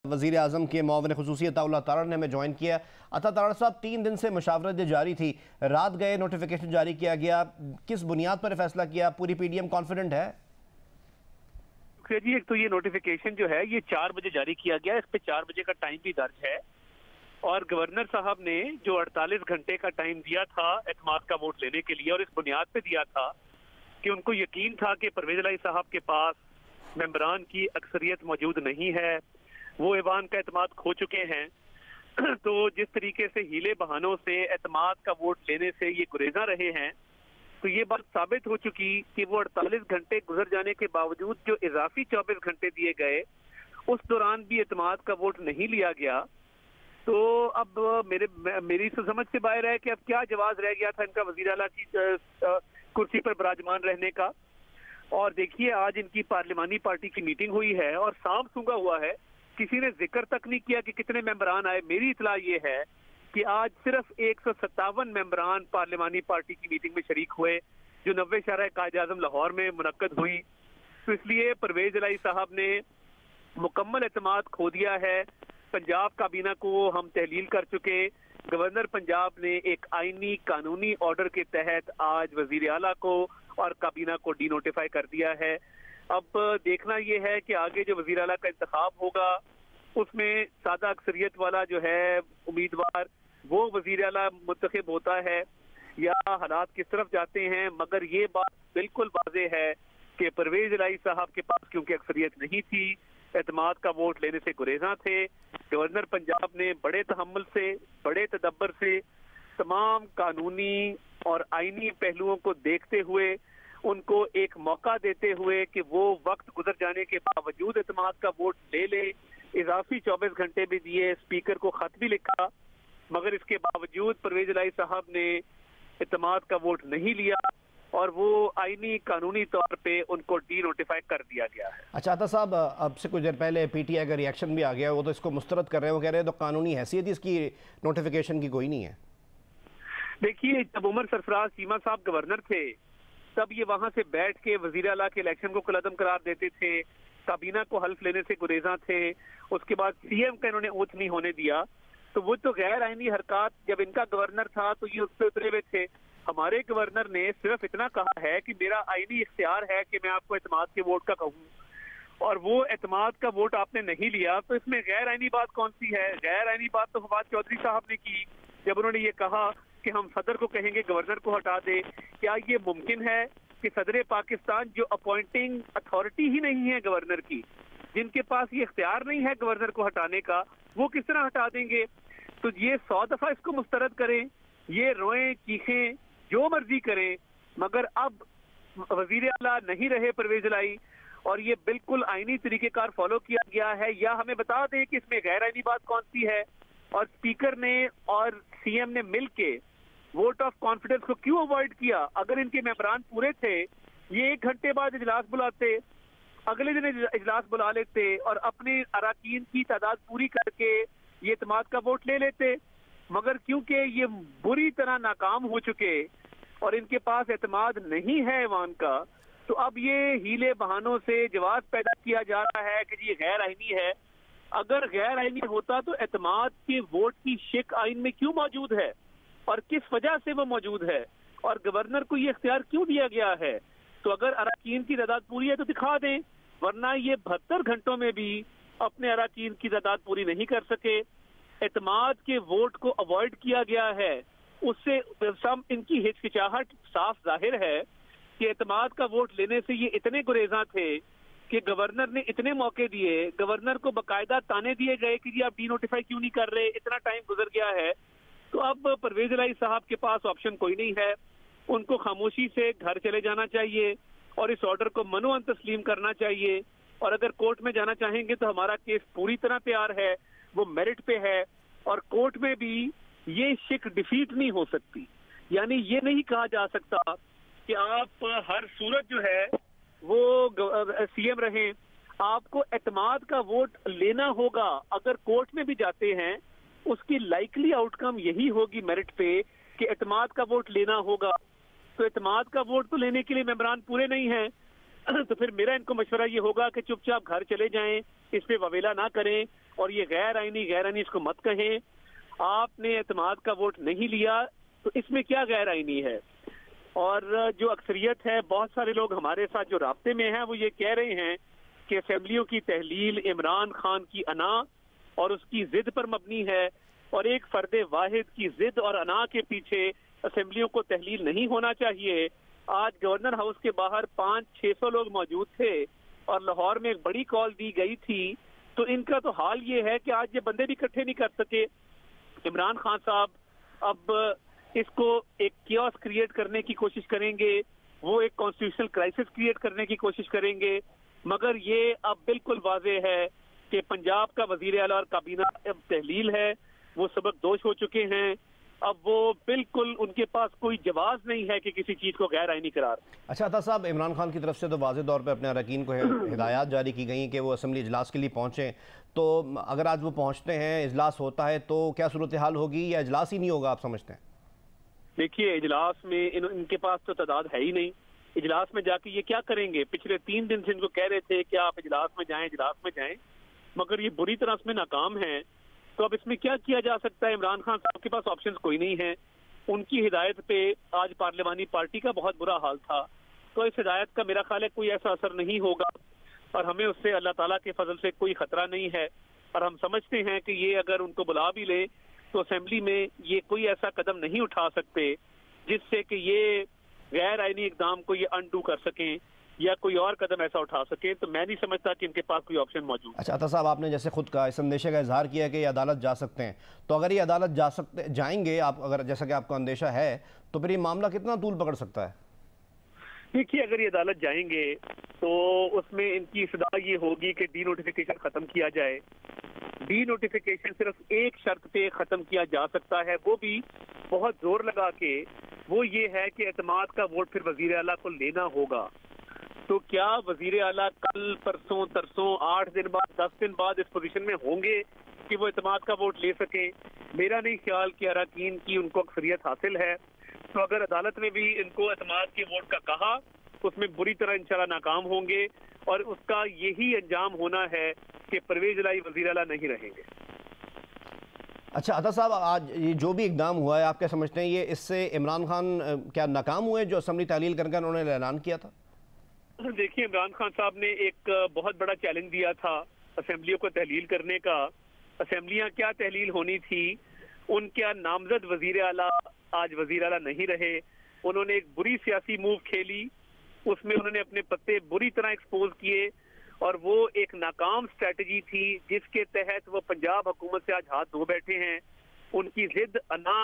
وزیر اعظم کے معاون خصوصی عطا اللہ تارڑ نے ہمیں جوائن کیا۔ عطا تارڑ صاحب، 3 دن سے مشاورت جاری تھی، رات گئے نوٹیفیکیشن جاری کیا گیا، کس بنیاد پر فیصلہ کیا؟ پوری پی ڈی ایم کانفیڈنٹ ہے؟ جی، ایک تو یہ نوٹیفیکیشن جو ہے یہ 4 بجے جاری کیا گیا، اس پہ 4 بجے کا ٹائم بھی درج ہے، اور گورنر صاحب نے جو 48 گھنٹے کا ٹائم دیا تھا اعتماد کا ووٹ لینے کے لیے، اور اس بنیاد پہ دیا تھا کہ ان کو یقین تھا کہ پرویز الہی صاحب کے پاس ممبران کی اکثریت موجود نہیں ہے، وہ ایوان کا اعتماد کھو چکے ہیں، تو جس طریقے سے ہیلے بہانوں سے اعتماد کا ووٹ لینے سے یہ گریزاں رہے ہیں، تو یہ بات ثابت ہو چکی کہ وہ 48 گھنٹے گزر جانے کے باوجود جو اضافی 24 گھنٹے دیے گئے اس دوران بھی اعتماد کا ووٹ نہیں لیا گیا۔ تو اب میری سمجھ سے باہر ہے کہ اب کیا جواز رہ گیا تھا ان کا وزیر اعلیٰ کی کرسی پر براجمان رہنے کا۔ اور دیکھیے، آج ان کی پارلیمانی پارٹی کی میٹنگ ہوئی ہے اور سام سونگا ہوا ہے، کسی نے ذکر تک نہیں کیا کہ کتنے ممبران آئے۔ میری اطلاع یہ ہے کہ آج صرف 157 ممبران پارلیمانی پارٹی کی میٹنگ میں شریک ہوئے، جو 90 شارع قائد اعظم لاہور میں منعقد ہوئی۔ تو اس لیے پرویز الہی صاحب نے مکمل اعتماد کھو دیا ہے۔ پنجاب کابینہ کو ہم تحلیل کر چکے، گورنر پنجاب نے ایک آئینی قانونی آرڈر کے تحت آج وزیر اعلیٰ کو اور کابینہ کو ڈی نوٹیفائی کر دیا ہے۔ اب دیکھنا یہ ہے کہ آگے جو وزیر اعلیٰ کا انتخاب ہوگا اس میں سادہ اکثریت والا جو ہے امیدوار وہ وزیر اعلیٰ منتخب ہوتا ہے یا حالات کس طرف جاتے ہیں، مگر یہ بات بالکل واضح ہے کہ پرویز الہی صاحب کے پاس کیونکہ اکثریت نہیں تھی، اعتماد کا ووٹ لینے سے گریزاں تھے۔ گورنر پنجاب نے بڑے تحمل سے، بڑے تدبر سے تمام قانونی اور آئینی پہلوؤں کو دیکھتے ہوئے، ان کو ایک موقع دیتے ہوئے کہ وہ وقت گزر جانے کے باوجود اعتماد کا ووٹ لے لے، اضافی 24 گھنٹے بھی دیے، اسپیکر کو خط بھی لکھا، مگر اس کے باوجود پرویز الہی صاحب نے اعتماد کا ووٹ نہیں لیا اور وہ آئینی قانونی طور پہ ان کو ڈی نوٹیفائی کر دیا گیا ہے۔ اچھا عطا صاحب، اب سے کچھ دیر پہلے پی ٹی آئی کا ریاکشن بھی آ گیا، وہ تو اس کو مسترد کر رہے ہیں، وہ کہہ رہے ہیں تو قانونی حیثیت اس کی نوٹیفیکیشن کی کوئی نہیں ہے۔ دیکھیے، جب عمر سرفراز چیمہ صاحب گورنر تھے تب یہ وہاں سے بیٹھ کے وزیر اعلیٰ کے الیکشن کو کالعدم قرار دیتے تھے، کابینہ کو حلف لینے سے گریزاں تھے، اس کے بعد سی ایم کا انہوں نے اوتھ نہیں ہونے دیا، تو وہ تو غیر آئینی حرکات جب ان کا گورنر تھا تو یہ اس پہ اترے ہوئے تھے۔ ہمارے گورنر نے صرف اتنا کہا ہے کہ میرا آئینی اختیار ہے کہ میں آپ کو اعتماد کے ووٹ کا کہوں، اور وہ اعتماد کا ووٹ آپ نے نہیں لیا، تو اس میں غیر آئینی بات کون سی ہے؟ غیر آئینی بات تو فواد چودھری صاحب نے کی جب انہوں نے یہ کہا کہ ہم صدر کو کہیں گے گورنر کو ہٹا دے۔ کیا یہ ممکن ہے کہ صدر پاکستان جو اپوائنٹنگ اتھارٹی ہی نہیں ہے گورنر کی، جن کے پاس یہ اختیار نہیں ہے گورنر کو ہٹانے کا، وہ کس طرح ہٹا دیں گے؟ تو یہ 100 دفعہ اس کو مسترد کریں، یہ روئیں چیخیں جو مرضی کریں، مگر اب وزیر اعلیٰ نہیں رہے پرویز الہی، اور یہ بالکل آئینی طریقہ کار فالو کیا گیا ہے۔ یا ہمیں بتا دیں کہ اس میں غیر آئینی بات کون سی ہے، اور اسپیکر نے اور سی ایم نے مل کے ووٹ آف کانفیڈنس کو کیوں اوائڈ کیا؟ اگر ان کے ممبران پورے تھے یہ 1 گھنٹے بعد اجلاس بلاتے، اگلے دن اجلاس بلا لیتے اور اپنے اراکین کی تعداد پوری کر کے یہ اعتماد کا ووٹ لے لیتے، مگر کیونکہ یہ بری طرح ناکام ہو چکے اور ان کے پاس اعتماد نہیں ہے ایوان کا، تو اب یہ ہیلے بہانوں سے جواز پیدا کیا جا رہا ہے کہ یہ غیر آئینی ہے۔ اگر غیر آئینی ہوتا تو اعتماد کے ووٹ کی شک آئین میں کیوں موجود ہے اور کس وجہ سے وہ موجود ہے، اور گورنر کو یہ اختیار کیوں دیا گیا ہے؟ تو اگر اراکین کی تعداد پوری ہے تو دکھا دیں، ورنہ یہ 72 گھنٹوں میں بھی اپنے اراکین کی تعداد پوری نہیں کر سکے۔ اعتماد کے ووٹ کو اوائڈ کیا گیا ہے، اس سے ان کی ہچکچاہٹ صاف ظاہر ہے کہ اعتماد کا ووٹ لینے سے یہ اتنے گریزاں تھے کہ گورنر نے اتنے موقع دیے، گورنر کو باقاعدہ تانے دیے گئے کہ جی آپ ڈی نوٹیفائی کیوں نہیں کر رہے، اتنا ٹائم گزر گیا ہے۔ تو اب پرویز الہی صاحب کے پاس آپشن کوئی نہیں ہے، ان کو خاموشی سے گھر چلے جانا چاہیے اور اس آرڈر کو منوعاً تسلیم کرنا چاہیے، اور اگر کورٹ میں جانا چاہیں گے تو ہمارا کیس پوری طرح تیار ہے، وہ میرٹ پہ ہے، اور کورٹ میں بھی یہ شک ڈیفیٹ نہیں ہو سکتی۔ یعنی یہ نہیں کہا جا سکتا کہ آپ ہر صورت جو ہے وہ سی ایم رہیں، آپ کو اعتماد کا ووٹ لینا ہوگا۔ اگر کورٹ میں بھی جاتے ہیں اس کی لائکلی آؤٹ کم یہی ہوگی میرٹ پہ کہ اعتماد کا ووٹ لینا ہوگا، تو اعتماد کا ووٹ تو لینے کے لیے ممبران پورے نہیں ہیں، تو پھر میرا ان کو مشورہ یہ ہوگا کہ چپ چاپ گھر چلے جائیں، اس پہ وویلا نہ کریں، اور یہ غیر آئینی اس کو مت کہیں. آپ نے اعتماد کا ووٹ نہیں لیا تو اس میں کیا غیر آئینی ہے؟ اور جو اکثریت ہے، بہت سارے لوگ ہمارے ساتھ جو رابطے میں ہیں وہ یہ کہہ رہے ہیں کہ اسمبلیوں کی تحلیل عمران خان کی انا اور اس کی ضد پر مبنی ہے، اور ایک فرد واحد کی ضد اور انا کے پیچھے اسمبلیوں کو تحلیل نہیں ہونا چاہیے. آج گورنر ہاؤس کے باہر 500-600 لوگ موجود تھے اور لاہور میں ایک بڑی کال دی گئی تھی، تو ان کا تو حال یہ ہے کہ آج یہ بندے بھی اکٹھے نہیں کر سکے. عمران خان صاحب اب اس کو ایک کیوس کریٹ کرنے کی کوشش کریں گے، وہ ایک کانسٹیٹیوشنل کرائسس کریٹ کرنے کی کوشش کریں گے، مگر یہ اب بالکل واضح ہے کہ پنجاب کا وزیر اعلیٰ اور کابینہ اب تحلیل ہے، وہ سبق دوش ہو چکے ہیں. اب وہ بالکل ان کے پاس کوئی جواز نہیں ہے کہ کسی چیز کو غیر آئینی قرار. اچھا عطا صاحب، عمران خان کی طرف سے تو واضح طور پہ اپنے اراکین کو ہدایات جاری کی گئیں کہ وہ اسمبلی اجلاس کے لیے پہنچیں، تو اگر آج وہ پہنچتے ہیں، اجلاس ہوتا ہے، تو کیا صورتحال ہوگی یا اجلاس ہی نہیں ہوگا آپ سمجھتے ہیں؟ دیکھیے اجلاس میں ان کے پاس تو تعداد ہے ہی نہیں. اجلاس میں جا کے یہ کیا کریں گے؟ پچھلے 3 دن سے ان کو کہہ رہے تھے کہ آپ اجلاس میں جائیں، مگر یہ بری طرح اس میں ناکام ہیں. تو اب اس میں کیا کیا جا سکتا ہے؟ عمران خان صاحب کے پاس آپشنز کوئی نہیں ہے. ان کی ہدایت پہ آج پارلیمانی پارٹی کا بہت برا حال تھا، تو اس ہدایت کا میرا خیال ہے کوئی ایسا اثر نہیں ہوگا، اور ہمیں اس سے اللہ تعالیٰ کے فضل سے کوئی خطرہ نہیں ہے. اور ہم سمجھتے ہیں کہ یہ اگر ان کو بلا بھی لے تو اسمبلی میں یہ کوئی ایسا قدم نہیں اٹھا سکتے جس سے کہ یہ غیر آئینی اقدام کو یہ انڈو کر سکیں یا کوئی اور قدم ایسا اٹھا سکیں. تو میں نہیں سمجھتا کہ ان کے پاس کوئی آپشن موجود. اچھا عطا صاحب، آپ نے جیسے خود کا اس اندیشے کا اظہار کیا کہ یہ عدالت جا سکتے ہیں، تو اگر یہ عدالت جائیں گے، آپ اگر جیسا کہ آپ کو اندیشہ ہے، تو پھر یہ معاملہ کتنا طول پکڑ سکتا ہے؟ دیکھیے اگر یہ عدالت جائیں گے تو اس میں ان کی صدا یہ ہوگی کہ ڈی نوٹیفیکیشن ختم کیا جائے. ڈی نوٹیفیکیشن صرف ایک شرط پہ ختم کیا جا سکتا ہے، وہ بھی بہت زور لگا کے، وہ یہ ہے کہ اعتماد کا ووٹ پھر وزیر اعلیٰ کو لینا ہوگا. تو کیا وزیر اعلیٰ کل پرسوں ترسوں 8 دن بعد 10 دن بعد اس پوزیشن میں ہوں گے کہ وہ اعتماد کا ووٹ لے سکیں؟ میرا نہیں خیال کہ اراکین کی ان کو اکثریت حاصل ہے. تو اگر عدالت نے بھی ان کو اعتماد کے ووٹ کا کہا، اس میں بری طرح انشاءاللہ ناکام ہوں گے، اور اس کا یہی انجام ہونا ہے کہ پرویز الہی وزیر اعلیٰ نہیں رہیں گے. اچھا عطا صاحب، آج یہ جو بھی اقدام ہوا ہے، آپ کیا سمجھتے ہیں یہ اس سے عمران خان کیا ناکام ہوئے جو اسمبلی تحلیل کر انہوں نے اعلان کیا تھا؟ دیکھیے عمران خان صاحب نے ایک بہت بڑا چیلنج دیا تھا اسمبلیوں کو تحلیل کرنے کا. اسمبلیاں کیا تحلیل ہونی تھی؟ ان کیا نامزد وزیر اعلیٰ آج وزیر اعلیٰ نہیں رہے. انہوں نے ایک بری سیاسی موو کھیلی، اس میں انہوں نے اپنے پتے بری طرح ایکسپوز کیے، اور وہ ایک ناکام اسٹریٹجی تھی جس کے تحت وہ پنجاب حکومت سے آج ہاتھ دھو بیٹھے ہیں. ان کی ضد انا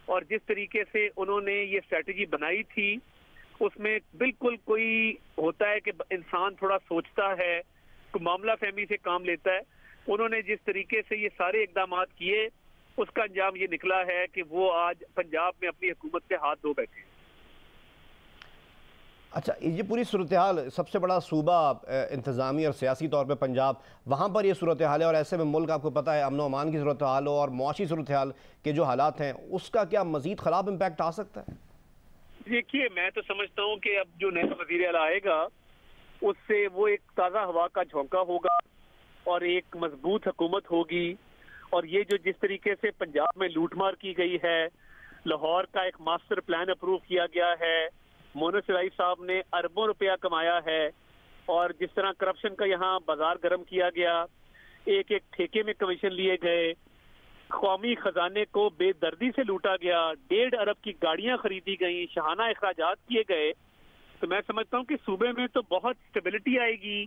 اور جس طریقے سے انہوں نے یہ اسٹریٹجی بنائی تھی، اس میں بالکل کوئی ہوتا ہے کہ انسان تھوڑا سوچتا ہے، کوئی معاملہ فہمی سے کام لیتا ہے. انہوں نے جس طریقے سے یہ سارے اقدامات کیے، اس کا انجام یہ نکلا ہے کہ وہ آج پنجاب میں اپنی حکومت سے ہاتھ دھو بیٹھے ہیں. اچھا، یہ پوری صورتحال، سب سے بڑا صوبہ انتظامی اور سیاسی طور پہ پنجاب، وہاں پر یہ صورتحال ہے، اور ایسے میں ملک آپ کو پتہ ہے امن و امان کی صورتحال ہو اور معاشی صورتحال کے جو حالات ہیں، اس کا کیا مزید خراب امپیکٹ آ سکتا ہے؟ دیکھیے میں تو سمجھتا ہوں کہ اب جو نیا وزیر اعلیٰ آئے گا اس سے وہ ایک تازہ ہوا کا جھونکا ہوگا اور ایک مضبوط حکومت ہوگی. اور یہ جو جس طریقے سے پنجاب میں لوٹ مار کی گئی ہے، لاہور کا ایک ماسٹر پلان اپروو کیا گیا ہے، مونس رائی صاحب نے اربوں روپیہ کمایا ہے، اور جس طرح کرپشن کا یہاں بازار گرم کیا گیا، ایک ایک ٹھیکے میں کمیشن لیے گئے، قومی خزانے کو بے دردی سے لوٹا گیا، 1.5 ارب کی گاڑیاں خریدی گئیں، شاہانہ اخراجات کیے گئے. تو میں سمجھتا ہوں کہ صوبے میں تو بہت اسٹیبلٹی آئے گی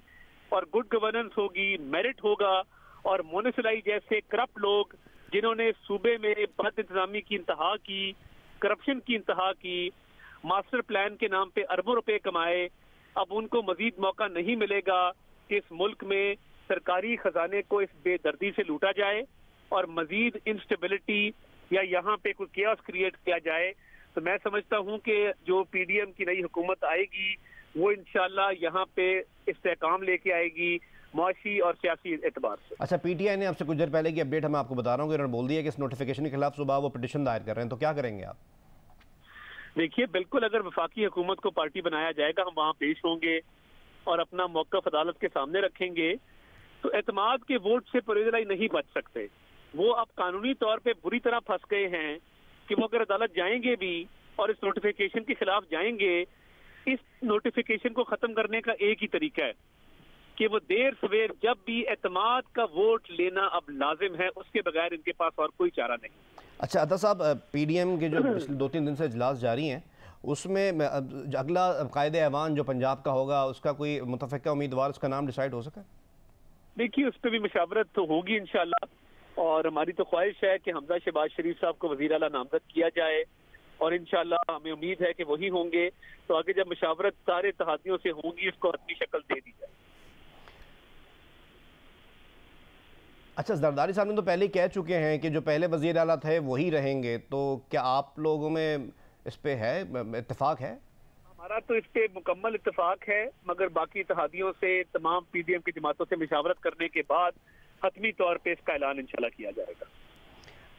اور گڈ گورننس ہوگی، میرٹ ہوگا. اور مونس رائی جیسے کرپٹ لوگ جنہوں نے صوبے میں بد انتظامی کی انتہا کی، کرپشن کی انتہا کی، ماسٹر پلان کے نام پہ اربوں روپے کمائے، اب ان کو مزید موقع نہیں ملے گا کہ اس ملک میں سرکاری خزانے کو اس بے دردی سے لوٹا جائے اور مزید انسٹیبلٹی یا یہاں پہ کوئی کیوس کریٹ کیا جائے. تو میں سمجھتا ہوں کہ جو پی ڈی ایم کی نئی حکومت آئے گی وہ انشاءاللہ یہاں پہ استحکام لے کے آئے گی معاشی اور سیاسی اعتبار سے. اچھا، پی ٹی آئی نے آپ سے کچھ دیر پہلے کی اپڈیٹ میں آپ کو بتا رہا ہوں کہ انہوں نے بول دیا کہ اس نوٹیفیکیشن کے خلاف صبح وہ پٹیشن دائر کر رہے ہیں، تو کیا کریں گے آپ؟ دیکھیے بالکل اگر وفاقی حکومت کو پارٹی بنایا جائے گا ہم وہاں پیش ہوں گے اور اپنا موقف عدالت کے سامنے رکھیں گے. تو اعتماد کے ووٹ سے پرویز الہی نہیں بچ سکتے. وہ اب قانونی طور پہ بری طرح پھنس گئے ہیں کہ وہ اگر عدالت جائیں گے بھی اور اس نوٹیفیکیشن کے خلاف جائیں گے، اس نوٹیفیکیشن کو ختم کرنے کا ایک ہی طریقہ ہے کہ وہ دیر سویر جب بھی اعتماد کا ووٹ لینا اب لازم ہے، اس کے بغیر ان کے پاس اور کوئی چارہ نہیں. اچھا عطا صاحب، پی ڈی ایم کے جو پچھلے 2-3 دن سے اجلاس جاری ہیں، اس میں اگلا قائد ایوان جو پنجاب کا ہوگا اس کا کوئی متفقہ امیدوار اس کا نام ڈیسائیڈ ہو سکا؟ دیکھیے اس پہ بھی مشاورت تو ہوگی انشاءاللہ، اور ہماری تو خواہش ہے کہ حمزہ شہباز شریف صاحب کو وزیر اعلیٰ نامزد کیا جائے، اور انشاءاللہ ہمیں امید ہے کہ وہی ہوں گے. تو آگے جب مشاورت سارے اتحادیوں سے ہوگی اس کو حتمی شکل دے دی جائے. اچھا، زرداری صاحب نے تو پہلے کہہ چکے ہیں کہ جو پہلے وزیر اعلیٰ تھے وہی رہیں گے، تو کیا آپ لوگوں میں اس پہ ہے اتفاق ہے؟ ہمارا تو اس پہ مکمل اتفاق ہے، مگر باقی اتحادیوں سے تمام پی ڈی ایم کی جماعتوں سے مشاورت کرنے کے بعد حتمی طور پہ اس کا اعلان انشاءاللہ کیا جائے گا.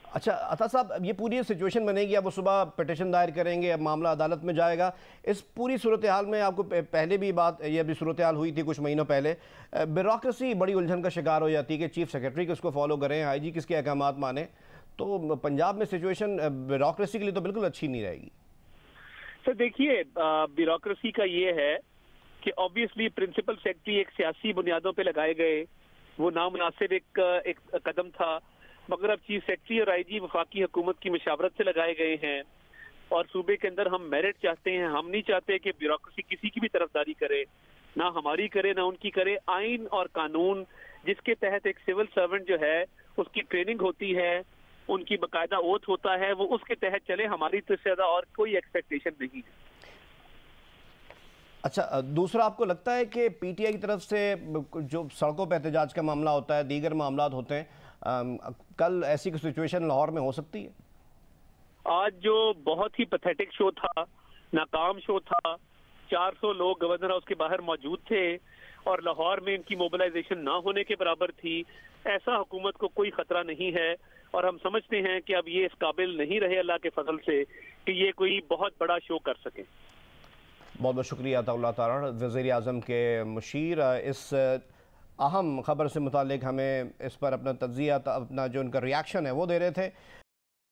اچھا عطا صاحب، اب یہ پوری سچویشن بنے گی، اب وہ صبح پٹیشن دائر کریں گے، اب معاملہ عدالت میں جائے گا. اس پوری صورتحال میں آپ کو پہلے بھی یہ بھی صورتحال ہوئی تھی کچھ مہینوں پہلے، بیوروکریسی بڑی الجھن کا شکار ہو جاتی ہے کہ چیف سیکرٹری کس کو فالو کریں، آئی جی کس کے احکامات مانیں. تو پنجاب میں سچویشن بیوروکریسی کے لیے تو بالکل اچھی نہیں رہے گی. سر دیکھیے، بیوروکریسی کا یہ ہے کہ آبویسلی پرنسپل سیکرٹری ایک سیاسی بنیادوں پہ لگائے گئے، وہ نامناسب ایک قدم تھا، مگر اب چیف سیکرٹری اور آئی جی وفاقی حکومت کی مشاورت سے لگائے گئے ہیں، اور صوبے کے اندر ہم میرٹ چاہتے ہیں. ہم نہیں چاہتے کہ بیوروکریسی کسی کی بھی طرفداری کرے، نہ ہماری کرے نہ ان کی کرے. آئین اور قانون جس کے تحت ایک سول سرونٹ جو ہے اس کی ٹریننگ ہوتی ہے، ان کی باقاعدہ اوتھ ہوتا ہے، وہ اس کے تحت چلے. ہماری تو اس سے زیادہ اور کوئی ایکسپیکٹیشن نہیں ہے. اچھا، دوسرا آپ کو لگتا ہے کہ پی ٹی آئی کی طرف سے جو سڑکوں پہ احتجاج کا معاملہ ہوتا ہے، دیگر معاملات ہوتے ہیں، کل ایسی کوئی سچویشن لاہور میں ہو سکتی ہے؟ آج جو بہت ہی پیتھیٹک شو تھا، ناکام شو تھا، 400 لوگ گورنر ہاؤس کے باہر موجود تھے اور لاہور میں ان کی موبلائزیشن نہ ہونے کے برابر تھی. ایسا حکومت کو کوئی خطرہ نہیں ہے، اور ہم سمجھتے ہیں کہ اب یہ اس قابل نہیں رہے اللہ کے فضل سے کہ یہ کوئی بہت بڑا شو کر سکیں. بہت بہت شکریہ عطا اللہ تارڑ، وزیر اعظم کے مشیر. اس اہم خبر سے متعلق ہمیں اس پر اپنا تجزیہ، اپنا جو ان کا ریاکشن ہے وہ دے رہے تھے.